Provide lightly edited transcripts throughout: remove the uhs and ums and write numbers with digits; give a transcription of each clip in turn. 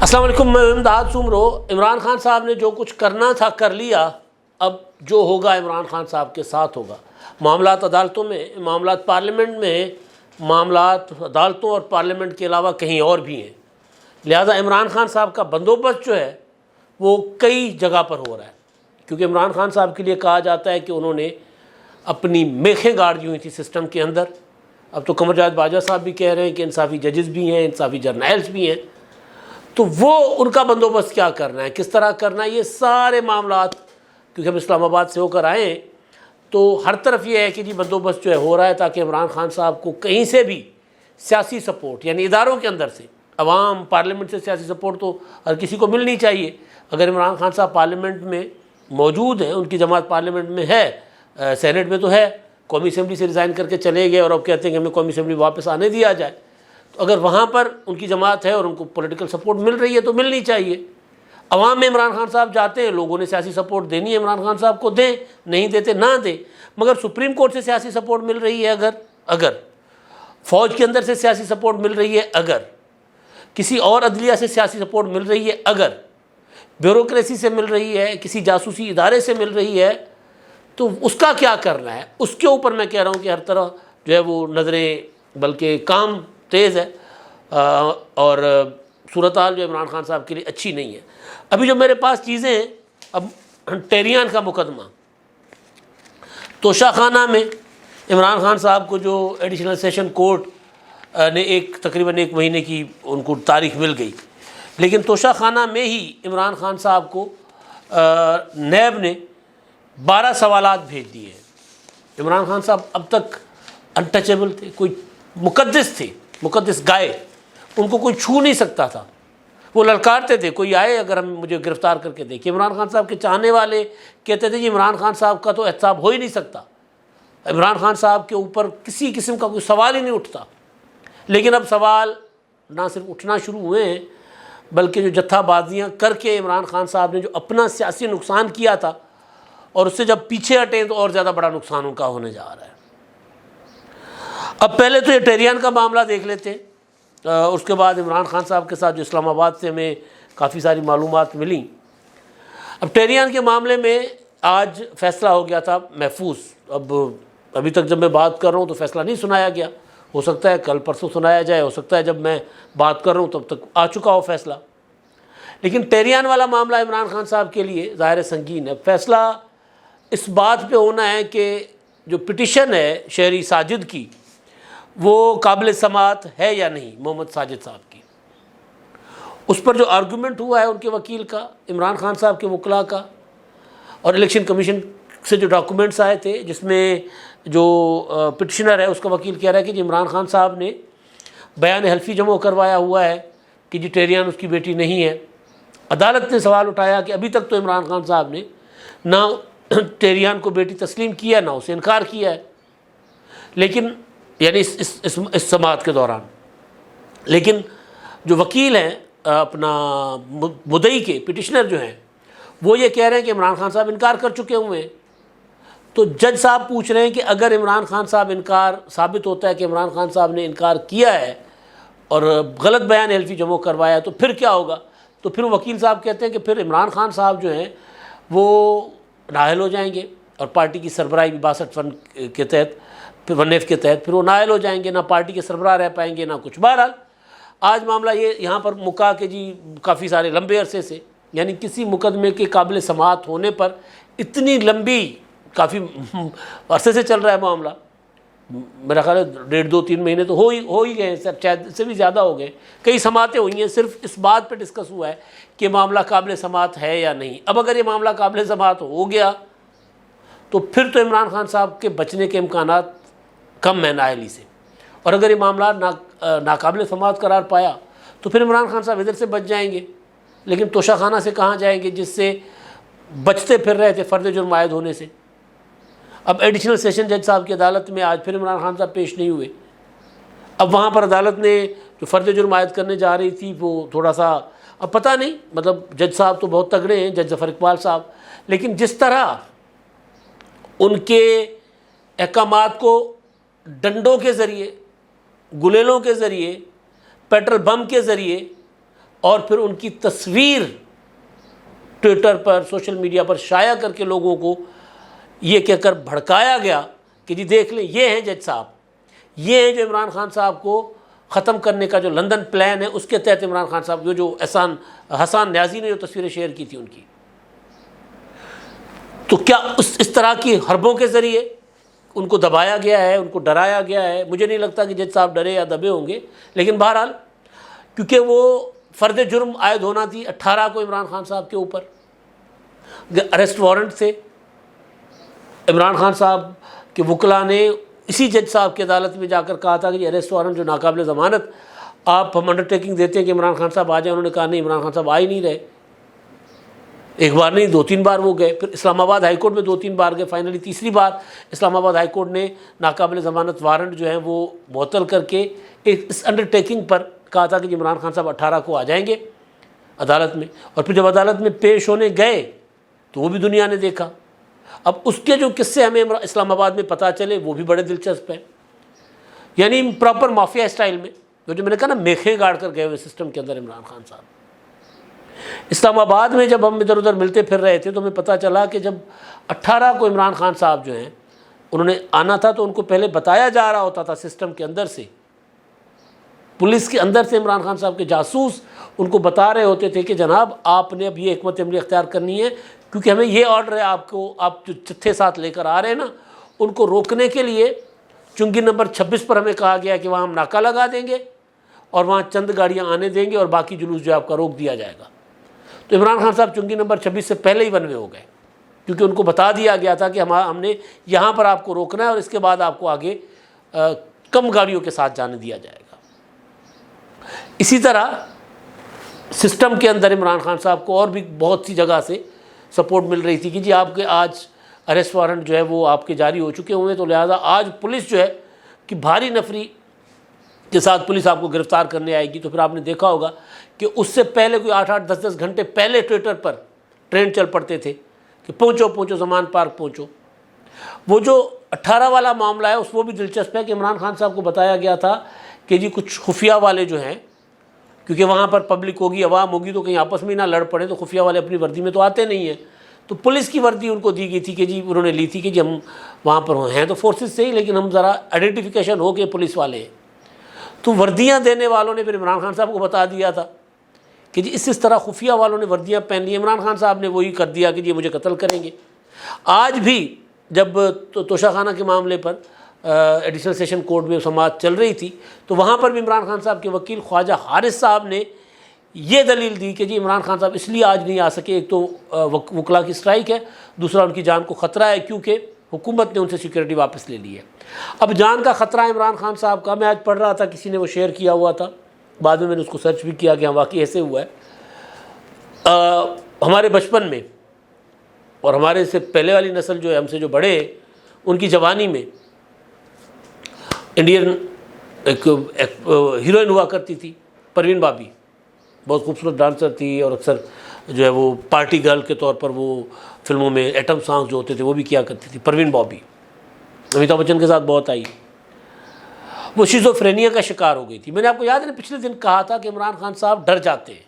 अस्सलाम वालेकुम, मैं इमदाद सुमरो। इमरान खान साहब ने जो कुछ करना था कर लिया। अब जो होगा इमरान खान साहब के साथ होगा। मामलात अदालतों में, मामलात पार्लियामेंट में, मामलात अदालतों और पार्लियामेंट के अलावा कहीं और भी हैं। लिहाजा इमरान खान साहब का बंदोबस्त जो है वो कई जगह पर हो रहा है, क्योंकि इमरान खान साहब के लिए कहा जाता है कि उन्होंने अपनी मेखें गाड़ दी हुई थी सिस्टम के अंदर। अब तो कमर जावेद बाजवा साहब भी कह रहे हैं कि इंसाफ़ी जजेस भी हैं, इंसाफ़ी जर्नल्स भी हैं, तो वो उनका बंदोबस्त क्या करना है, किस तरह करना है, ये सारे मामलात, क्योंकि हम इस्लामाबाद से होकर आए तो हर तरफ ये है कि जी बंदोबस्त जो है हो रहा है, ताकि इमरान खान साहब को कहीं से भी सियासी सपोर्ट, यानी इदारों के अंदर से, अवाम, पार्लियामेंट से सियासी सपोर्ट तो हर किसी को मिलनी चाहिए। अगर इमरान खान साहब पार्लियामेंट में मौजूद हैं, उनकी जमात पार्लियामेंट में है, सेनेट में तो है, कौमी असम्बली से रिज़ाइन करके चले गए और अब कहते हैं कि हमें कौमी असम्बली वापस आने दिया जाए, तो अगर वहाँ पर उनकी जमात है और उनको पॉलिटिकल सपोर्ट मिल रही है तो मिलनी चाहिए। अवाम में इमरान खान साहब जाते हैं, लोगों ने सियासी सपोर्ट देनी है इमरान खान साहब को, दें, नहीं देते ना दें। मगर सुप्रीम कोर्ट से सियासी सपोर्ट मिल रही है, अगर फ़ौज के अंदर से सियासी सपोर्ट मिल रही है, अगर किसी और अदलिया से सियासी सपोर्ट मिल रही है, अगर ब्यूरोक्रेसी से मिल रही है, किसी जासूसी इदारे से मिल रही है, तो उसका क्या करना है, उसके ऊपर मैं कह रहा हूँ कि हर तरह जो है वो नज़रें, बल्कि काम तेज़ है और सूरत हाल जो इमरान खान साहब के लिए अच्छी नहीं है। अभी जो मेरे पास चीज़ें हैं, अब टेरियान का मुकदमा, तोशाखाना में इमरान खान साहब को जो एडिशनल सेशन कोर्ट ने तकरीबन एक महीने की उनको तारीख मिल गई, लेकिन तोशाखाना में ही इमरान खान साहब को नैब ने 12 सवालात भेज दिए हैं। इमरान खान साहब अब तक अनटचेबल थे, कोई मुकद्दस थे, मुकद्दस गाय, उनको कोई छू नहीं सकता था। वो ललकारते थे, कोई आए अगर हम मुझे गिरफ़्तार करके देखिए। इमरान खान साहब के चाहने वाले कहते थे जी इमरान खान साहब का तो एहतसाब हो ही नहीं सकता, इमरान खान साहब के ऊपर किसी किस्म का कोई सवाल ही नहीं उठता। लेकिन अब सवाल ना सिर्फ उठना शुरू हुए हैं, बल्कि जो जत्थाबाजियाँ करके इमरान खान साहब ने जो अपना सियासी नुकसान किया था, और उससे जब पीछे हटें तो और ज़्यादा बड़ा नुकसान उनका होने जा रहा है। अब पहले तो ये टेरियान का मामला देख लेते हैं, उसके बाद इमरान खान साहब के साथ जो इस्लामाबाद से हमें काफ़ी सारी मालूमात मिली। अब टेरियान के मामले में आज फ़ैसला हो गया था महफूज। अब अभी तक जब मैं बात कर रहा हूँ तो फ़ैसला नहीं सुनाया गया, हो सकता है कल परसों सुनाया जाए, हो सकता है जब मैं बात कर रहा हूँ तब तक आ चुका हो फ़ैसला। लेकिन टेरियान वाला मामला इमरान खान साहब के लिए ज़ाहिर संगीन है। फ़ैसला इस बात पे होना है कि जो पिटिशन है शहरी साजिद की, वो काबिल समात है या नहीं, मोहम्मद साजिद साहब की। उस पर जो आर्गूमेंट हुआ है उनके वकील का, इमरान खान साहब के वकला का, और इलेक्शन कमीशन से जो डॉक्यूमेंट्स आए थे, जिसमें जो पिटिशनर है उसका वकील कह रहा है कि जी इमरान खान साहब ने बयान हल्फी जमा करवाया हुआ है कि जी टेरियान उसकी बेटी नहीं है। अदालत ने सवाल उठाया कि अभी तक तो इमरान खान साहब ने ना टेरियान को बेटी तस्लीम किया, ना उसे इनकार किया है, लेकिन यानी इस समाअत के दौरान। लेकिन जो वकील हैं, अपना मुद्दई के पिटिशनर जो हैं, वो ये कह रहे हैं कि इमरान खान साहब इनकार कर चुके हुए हैं। तो जज साहब पूछ रहे हैं कि अगर इमरान खान साहब इनकार साबित होता है कि इमरान खान साहब ने इनकार किया है और गलत बयान हल्फी जमा करवाया, तो फिर क्या होगा। तो फिर वकील साहब कहते हैं कि फिर इमरान खान साहब जो हैं वो नाअहल हो जाएंगे, और पार्टी की सरबराही भी 62 के तहत, फिर 1F के तहत फिर वो नाअहल हो जाएंगे, ना पार्टी के सरबराह रह पाएंगे ना कुछ। बहरहाल आज मामला ये यहाँ पर मुका के जी काफ़ी सारे लंबे अरसे से, यानी किसी मुकदमे के काबिल समाअत होने पर इतनी लंबी, काफ़ी अरसे से चल रहा है मामला, मेरा ख्याल है 1.5-2-3 महीने तो हो ही गए, शायद इससे भी ज़्यादा हो गए। कई समातें हुई हैं, सिर्फ इस बात पर डिस्कस हुआ है कि मामला काबिल समाअत है या नहीं। अब अगर ये मामला काबिल समाअत हो गया तो फिर तो इमरान खान साहब के बचने के इम्कानात कम है नाअहली से, और अगर ये मामला नाकाबिल समाअत करार पाया तो फिर इमरान खान साहब इधर से बच जाएंगे, लेकिन तोशाखाना से कहाँ जाएंगे जिससे बचते फिर रहे थे फ़र्द जुर्म आयद होने से। अब एडिशनल सेशन जज साहब की अदालत में आज फिर इमरान खान साहब पेश नहीं हुए। अब वहाँ पर अदालत ने जो फ़र्द जुर्म आयद करने जा रही थी वो थोड़ा सा, अब पता नहीं, मतलब जज साहब तो बहुत तगड़े हैं, जज जफ़र इकबाल साहब, लेकिन जिस तरह उनके अहकामात को डंडों के ज़रिए, गुलेलों के ज़रिए, पेट्रोल बम के ज़रिए और फिर उनकी तस्वीर ट्विटर पर, सोशल मीडिया पर शाया करके लोगों को ये कहकर भड़काया गया कि जी देख लें, ये हैं जज साहब, ये हैं जो इमरान खान साहब को ख़त्म करने का जो लंदन प्लान है उसके तहत इमरान खान साहब जो हसन न्याजी ने जो तस्वीरें शेयर की थी उनकी। तो क्या इस तरह की हरबों के ज़रिए उनको दबाया गया है, उनको डराया गया है? मुझे नहीं लगता कि जज साहब डरे या दबे होंगे, लेकिन बहरहाल क्योंकि वो फ़र्द जुर्म आयद होना थी 18 को इमरान खान साहब के ऊपर, अरेस्ट वारंट से इमरान खान साहब के वकला ने इसी जज साहब की अदालत में जाकर कहा था कि अरेस्ट वारंट जो नाकाबिल ज़मानत आप हम अंडरटेकिंग देते हैं कि इमरान खान साहब आ जाए। उन्होंने कहा नहीं, इमरान खान साहब आ ही नहीं रहे। एक बार नहीं, 2-3 बार वो गए, फिर इस्लामाबाद हाई कोर्ट में 2-3 बार गए, फाइनली तीसरी बार इस्लामाबाद हाई कोर्ट ने नाकाबिल ज़मानत वारंट जो है वो मुअत्तल करके इस अंडरटेकिंग पर कहा था कि इमरान खान साहब 18 को आ जाएंगे अदालत में। और फिर जब अदालत में पेश होने गए तो वो भी दुनिया ने देखा। अब उसके जो किस्से हमें इस्लामाबाद में पता चले वो भी बड़े दिलचस्प हैं, यानी प्रॉपर माफिया स्टाइल में, जो मैंने कहा ना, मेखें गाड़ कर गए हुए सिस्टम के अंदर इमरान खान साहब। इस्लामाबाद में जब हम इधर उधर मिलते फिर रहे थे तो हमें पता चला कि जब 18 को इमरान खान साहब जो हैं उन्होंने आना था तो उनको पहले बताया जा रहा होता था सिस्टम के अंदर से, पुलिस के अंदर से इमरान खान साहब के जासूस उनको बता रहे होते थे कि जनाब आपने अब ये हिकमत अमली अख्तियार करनी है, क्योंकि हमें ये ऑर्डर है आपको, आप जो जत्थे साथ लेकर आ रहे हैं ना उनको रोकने के लिए चुंगी नंबर 26 पर हमें कहा गया कि वहाँ हम नाका लगा देंगे और वहाँ चंद गाड़ियाँ आने देंगे और बाकी जुलूस जो आपका रोक दिया जाएगा। तो इमरान खान साहब चुंगी नंबर 26 से पहले ही वनवे हो गए, क्योंकि उनको बता दिया गया था कि हमने यहाँ पर आपको रोकना है और इसके बाद आपको आगे कम गाड़ियों के साथ जाने दिया जाएगा। इसी तरह सिस्टम के अंदर इमरान खान साहब को और भी बहुत सी जगह से सपोर्ट मिल रही थी कि जी आपके आज अरेस्ट वारंट जो है वो आपके जारी हो चुके हुए, तो लिहाजा आज पुलिस जो है कि भारी नफरी के साथ पुलिस आपको गिरफ़्तार करने आएगी। तो फिर आपने देखा होगा कि उससे पहले कोई 8-8, 10-10 घंटे पहले ट्विटर पर ट्रेंड चल पड़ते थे कि पहुँचो ज़मान पार्क पहुँचो। वो जो 18 वाला मामला है वो भी दिलचस्प है कि इमरान खान साहब को बताया गया था कि जी कुछ खुफिया वाले जो हैं, क्योंकि वहाँ पर पब्लिक होगी, अवाम होगी, तो कहीं आपस में ही ना लड़ पड़े, तो खुफिया वाले अपनी वर्दी में तो आते नहीं हैं, तो पुलिस की वर्दी उनको दी गई थी कि जी उन्होंने ली थी कि जी हम वहाँ पर हैं तो फोर्सेस से ही, लेकिन हम ज़रा आइडेंटिफिकेशन हो के पुलिस वाले हैं। तो वर्दियाँ देने वालों ने फिर इमरान खान साहब को बता दिया था कि जी इस तरह खुफिया वालों ने वर्दियाँ पहन ली। इमरान खान साहब ने वही कर दिया कि जी मुझे कत्ल करेंगे। आज भी जब तोशाखाना के मामले पर एडिशनल सेशन कोर्ट में समाअत चल रही थी तो वहाँ पर भी इमरान खान साहब के वकील ख्वाजा हारिस साहब ने ये दलील दी कि जी इमरान खान साहब इसलिए आज नहीं आ सके, एक तो वकला की स्ट्राइक है, दूसरा उनकी जान को ख़तरा है क्योंकि हुकूमत ने उनसे सिक्योरिटी वापस ले ली है। अब जान का ख़तरा इमरान खान साहब का, मैं आज पढ़ रहा था, किसी ने वो शेयर किया हुआ था, बाद में मैंने उसको सर्च भी किया कि हाँ वाकई ऐसे हुआ है। हमारे बचपन में और हमारे से पहले वाली नस्ल जो है, हमसे जो बड़े, उनकी जवानी में इंडियन एक हीरोइन हुआ करती थी परवीन बाबी, बहुत खूबसूरत डांसर थी और अक्सर जो है वो पार्टी गर्ल के तौर पर वो फिल्मों में एटम सॉन्ग्स जो होते थे वो भी किया करती थी। परवीन बॉबी अमिताभ बच्चन के साथ बहुत आई। वो शिज़ोफ्रेनिया का शिकार हो गई थी। मैंने आपको याद है पिछले दिन कहा था कि इमरान खान साहब डर जाते हैं,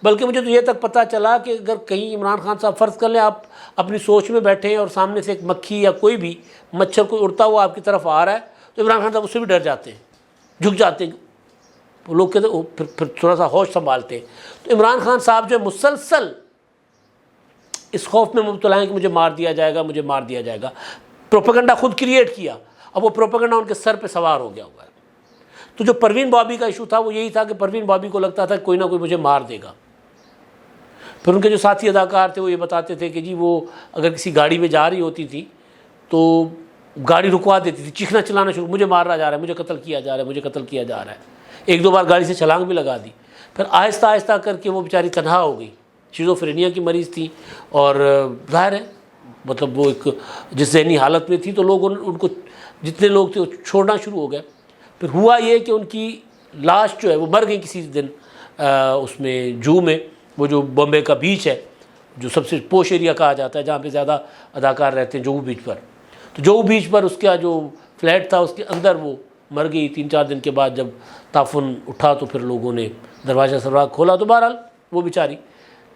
बल्कि मुझे तो ये तक पता चला कि अगर कहीं इमरान खान साहब फ़र्ज़ कर लें आप अपनी सोच में बैठे हैं और सामने से एक मक्खी या कोई भी मच्छर कोई उड़ता हुआ आपकी तरफ आ रहा है तो इमरान खान साहब उससे भी डर जाते हैं, झुक जाते हैं। वो लोग कहते फिर थोड़ा सा होश संभालते हैं। तो इमरान खान साहब जो मुसलसल इस खौफ में मुब्तला हैं कि मुझे मार दिया जाएगा, मुझे मार दिया जाएगा। प्रोपेगेंडा खुद क्रिएट किया, अब वो प्रोपेगेंडा उनके सर पे सवार हो गया हुआ है। तो जो परवीन बॉबी का इशू था वो यही था कि परवीन बॉबी को लगता था कोई ना कोई मुझे मार देगा। फिर उनके जो साथी अदाकार थे वो ये बताते थे कि जी वो अगर किसी गाड़ी में जा रही होती थी तो गाड़ी रुकवा देती थी, चीखना चिल्लाना शुरू, मुझे मारा जा रहा है, मुझे कत्ल किया जा रहा है, मुझे कत्ल किया जा रहा है। 1-2 बार गाड़ी से छलांग भी लगा दी। फिर आहिस्ता आहिस्ता करके वो बेचारी तनहा हो गई, शिज़ोफ्रेनिया की मरीज़ थी और ज़ाहिर है मतलब वो एक जिस ज़हनी हालत में थी तो लोग उनको जितने लोग थे वो छोड़ना शुरू हो गए। फिर हुआ ये कि उनकी लाश जो है वो मर गई किसी दिन उसमें जू में, वो जो बॉम्बे का बीच है जो सबसे पोश एरिया कहा जाता है जहाँ पे ज़्यादा अदाकार रहते हैं, जुहू बीच पर। तो जुहू बीच पर उसका जो फ्लैट था उसके अंदर वो मर गई। 3-4 दिन के बाद जब ताफुन उठा तो फिर लोगों ने दरवाज़ा सरवाग खोला तो बहरहाल वो बेचारी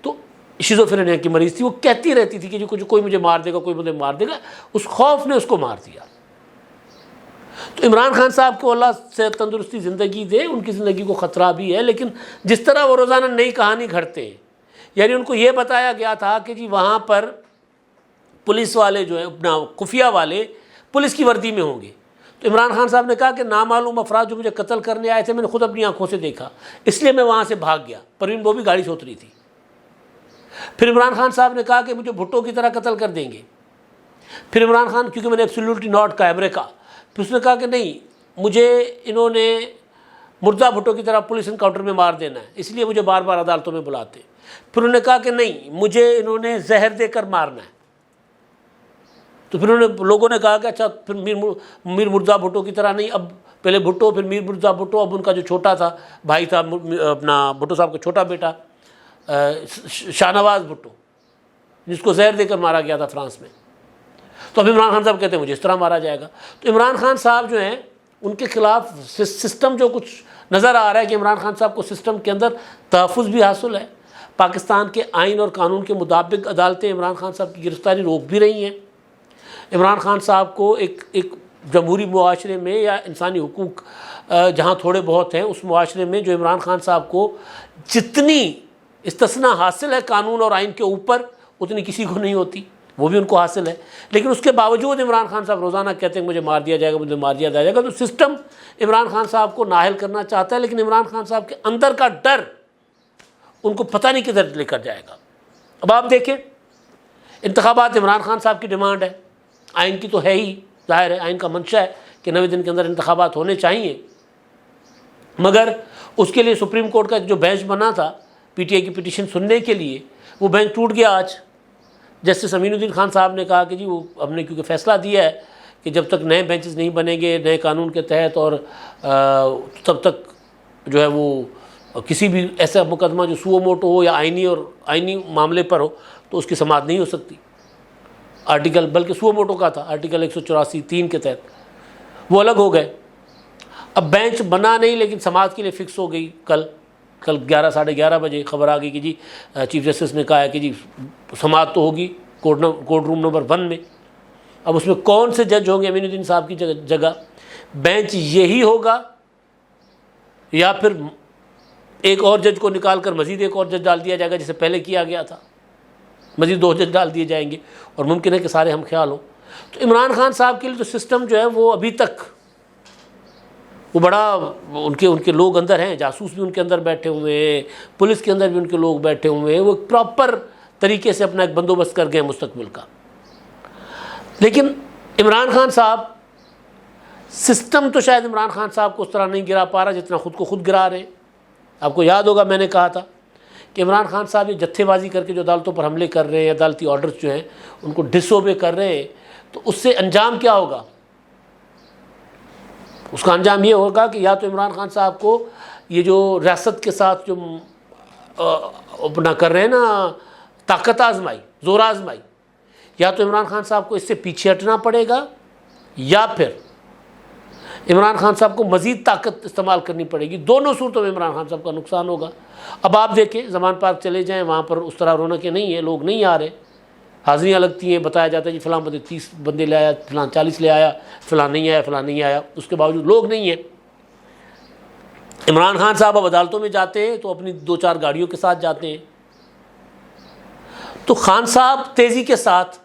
तो शिज़ोफ्रेनिया की मरीज़ थी। वो कहती रहती थी कि जो कोई मुझे मार देगा, कोई मुझे मार देगा। उस खौफ ने उसको मार दिया। तो इमरान खान साहब को अल्लाह से तंदुरुस्ती ज़िंदगी दे, उनकी ज़िंदगी को ख़तरा भी है, लेकिन जिस तरह वो रोज़ाना नई कहानी घड़ते हैं, यानी उनको ये बताया गया था कि जी वहाँ पर पुलिस वाले जो है अपना खुफिया वाले पुलिस की वर्दी में होंगे। तो इमरान खान साहब ने कहा कि नामालूम अफराद जो मुझे कत्ल करने आए थे मैंने खुद अपनी आंखों से देखा, इसलिए मैं वहाँ से भाग गया। परवीन वो भी गाड़ी से उतरी थी। फिर इमरान खान साहब ने कहा कि मुझे भुट्टो की तरह कत्ल कर देंगे। फिर इमरान खान, क्योंकि मैंने एब्सोल्युटली नॉट कहा अमेरिका, फिर उसने कहा कि नहीं, मुझे इन्होंने मुर्दा भुट्टो की तरह पुलिस इनकाउंटर में मार देना है, इसलिए मुझे बार बार अदालतों में बुलाते। फिर उन्होंने कहा कि नहीं, मुझे इन्होंने जहर देकर मारना है। तो फिर उन्होंने लोगों ने कहा कि अच्छा फिर मीर मुर्दा भुट्टो की तरह नहीं, अब पहले भुट्टो फिर मीर मुर्दा भुट्टो, अब उनका जो छोटा था भाई था अपना भुट्टो साहब का छोटा बेटा शाहनवाज भुट्टो, जिसको जहर देकर मारा गया था फ्रांस में। तो अब इमरान खान साहब कहते हैं मुझे इस तरह मारा जाएगा। तो इमरान खान साहब जो हैं उनके खिलाफ सिस्टम जो कुछ नज़र आ रहा है कि इमरान खान साहब को सिस्टम के अंदर तहफ़्फ़ुज़ भी हासिल है। पाकिस्तान के आइन और कानून के मुताबिक अदालतें इमरान खान साहब की गिरफ़्तारी रोक भी रही हैं। इमरान खान साहब को एक जमहूरी मुआशरे में या इंसानी हुकूक जहाँ थोड़े बहुत हैं उस मुआशरे में जो इमरान खान साहब को जितनी इस्तिस्ना हासिल है कानून और आइन के ऊपर, उतनी किसी को नहीं होती, वो भी उनको हासिल है। लेकिन उसके बावजूद इमरान खान साहब रोज़ाना कहते हैं मुझे मार दिया जाएगा, मुझे मार दिया जाएगा। तो सिस्टम इमरान खान साहब को नाअहल करना चाहता है, लेकिन इमरान खान साहब के अंदर का डर उनको पता नहीं किधर लेकर जाएगा। अब आप देखें, इंतखाबात इमरान खान साहब की डिमांड है, आइन की तो है ही, जाहिर है आइन का मंशा है कि 90 दिन के अंदर इंतखाबात होने चाहिए। मगर उसके लिए सुप्रीम कोर्ट का जो बेंच बना था पीटीआई की पिटीशन सुनने के लिए, वो बेंच टूट गया आज। जस्टिस अमीनुद्दीन खान साहब ने कहा कि जी वो हमने क्योंकि फ़ैसला दिया है कि जब तक नए बेंचेस नहीं बनेंगे नए कानून के तहत और तब तक जो है वो किसी भी ऐसा मुकदमा जो सुओ मोटो हो या आइनी मामले पर हो तो उसकी समाअत नहीं हो सकती। आर्टिकल बल्कि सुओ मोटो का था, आर्टिकल 184(3) के तहत वो अलग हो गए। अब बेंच बना नहीं, लेकिन समाअत के लिए फ़िक्स हो गई। कल 11 साढ़े 11 बजे खबर आ गई कि जी चीफ जस्टिस ने कहा है कि जी समाअत तो होगी कोर्ट रूम नंबर 1 में। अब उसमें कौन से जज होंगे अमीनुद्दीन साहब की जगह? बेंच यही होगा या फिर एक और जज को निकाल कर मज़ीद एक और जज डाल दिया जाएगा, जैसे पहले किया गया था, मज़ीद 2 जज डाल दिए जाएंगे और मुमकिन है कि सारे हम ख्याल हों। तो इमरान खान साहब के लिए तो सिस्टम जो है वो अभी तक वो बड़ा उनके लोग अंदर हैं, जासूस भी उनके अंदर बैठे हुए हैं, पुलिस के अंदर भी उनके लोग बैठे हुए हैं, वो प्रॉपर तरीके से अपना एक बंदोबस्त कर गए मुस्तकबिल का। लेकिन इमरान खान साहब सिस्टम तो शायद इमरान खान साहब को उस तरह नहीं गिरा पा रहा जितना खुद को खुद गिरा रहे। आपको याद होगा मैंने कहा था कि इमरान खान साहब ये जत्थेबाजी करके जो अदालतों पर हमले कर रहे हैं, अदालती ऑर्डर्स जो हैं उनको डिसओबे कर रहे हैं, तो उससे अंजाम क्या होगा? उसका अंजाम ये होगा कि या तो इमरान खान साहब को ये जो रियासत के साथ जो अपना कर रहे हैं ना ताकत आजमाई, जोर आजमाई, या तो इमरान खान साहब को इससे पीछे हटना पड़ेगा या फिर इमरान खान साहब को मज़ीद ताकत इस्तेमाल करनी पड़ेगी। दोनों सूरतों में इमरान खान साहब का नुकसान होगा। अब आप देखें, ज़मान पार्क चले जाएँ, वहाँ पर उस तरह रौनकें नहीं है, लोग नहीं आ रहे, हाज़िरियाँ लगती हैं, बताया जाता है जी फ़लाँ बंदे 30 बंदे ले आया, फ़लाँ 40 ले आया, फ़लाँ नहीं आया, फ़लाँ नहीं आया, उसके बावजूद लोग नहीं हैं। इमरान खान साहब अब अदालतों में जाते हैं तो अपनी 2-4 गाड़ियों के साथ जाते हैं। तो खान साहब तेज़ी के साथ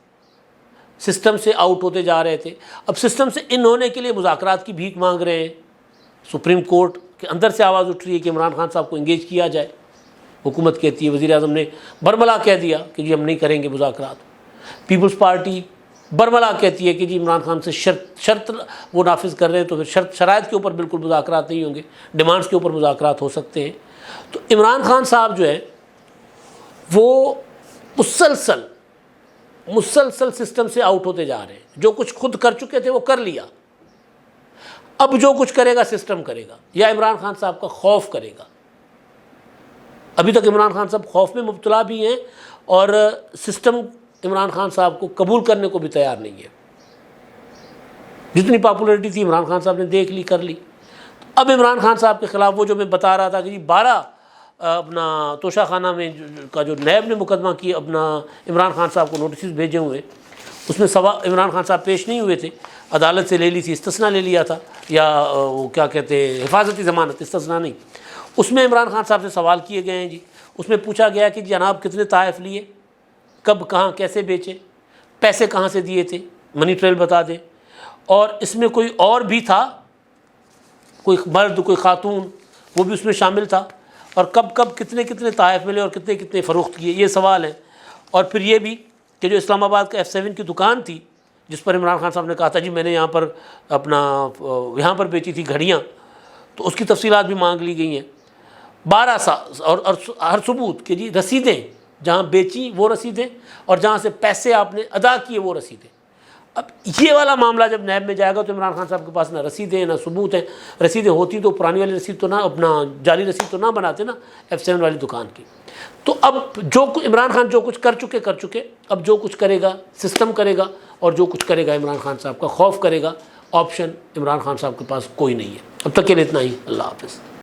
सिस्टम से आउट होते जा रहे थे। अब सिस्टम से इन होने के लिए मुज़ाकरात की भीख मांग रहे हैं। सुप्रीम कोर्ट के अंदर से आवाज़ उठ रही है कि इमरान खान साहब को इंगेज किया जाए। हुकूमत कहती है, वज़ीर आज़म ने बरमला कह दिया कि जी हम नहीं करेंगे मुज़ाकरात। पीपल्स पार्टी बरमला कहती है कि जी इमरान खान से शर्त वो नाफिज कर रहे हैं तो फिर शराइत के ऊपर बिल्कुल मुज़ाकरात नहीं होंगे, डिमांड्स के ऊपर मुज़ाकरात हो सकते हैं। तो इमरान खान साहब जो है वो मुसलसल सिस्टम से आउट होते जा रहे हैं। जो कुछ खुद कर चुके थे वो कर लिया, अब जो कुछ करेगा सिस्टम करेगा या इमरान खान साहब का खौफ करेगा। अभी तक इमरान खान साहब खौफ में मुब्तला भी हैं और सिस्टम इमरान खान साहब को कबूल करने को भी तैयार नहीं है। जितनी पॉपुलैरिटी थी इमरान खान साहब ने देख ली, कर ली। अब इमरान खान साहब के ख़िलाफ़ वो जो मैं बता रहा था कि जी 12 अपना तोशाखाना में का जो नैब ने मुकदमा किया, अपना इमरान खान साहब को नोटिस भेजे हुए, उसमें इमरान खान साहब पेश नहीं हुए थे, अदालत से ले ली थी, इस्तिस्ना ले लिया था, या वो क्या कहते हैं हिफाजती ज़मानत, इस्तिस्ना नहीं। उसमें इमरान खान साहब से सवाल किए गए हैं जी। उसमें पूछा गया कि जनाब कितने तहफ़ लिए, कब कहाँ कैसे बेचे, पैसे कहाँ से दिए थे, मनी ट्रेल बता दें, और इसमें कोई और भी था, कोई मर्द कोई खातून, वो भी उसमें शामिल था, और कब कब कितने कितने तहफ़ मिले और कितने कितने फ़रोख्त किए, ये सवाल है। और फिर ये भी कि जो इस्लामाबाद का F7 की दुकान थी जिस पर इमरान खान साहब ने कहा था जी मैंने यहाँ पर अपना यहाँ पर बेची थी घड़ियाँ, तो उसकी तफसीलात भी मांग ली गई हैं। 12 साल और हर सबूत कि जी रसीदें जहाँ बेची वो रसीदें, और जहाँ से पैसे आपने अदा किए वो रसीदें। अब ये वाला मामला जब नैब में जाएगा तो इमरान खान साहब के पास ना रसीदें ना सबूत हैं। रसीदें होती तो पुरानी वाली रसीद तो ना, अपना जाली रसीद तो ना बनाते ना F7 वाली दुकान की। तो अब जो इमरान खान जो कुछ कर चुके, अब जो कुछ करेगा सिस्टम करेगा, और जो कुछ करेगा इमरान खान साहब का खौफ करेगा। ऑप्शन इमरान खान साहब के पास कोई नहीं है। अब तक के लिए इतना ही। अल्लाह हाफ़िज़।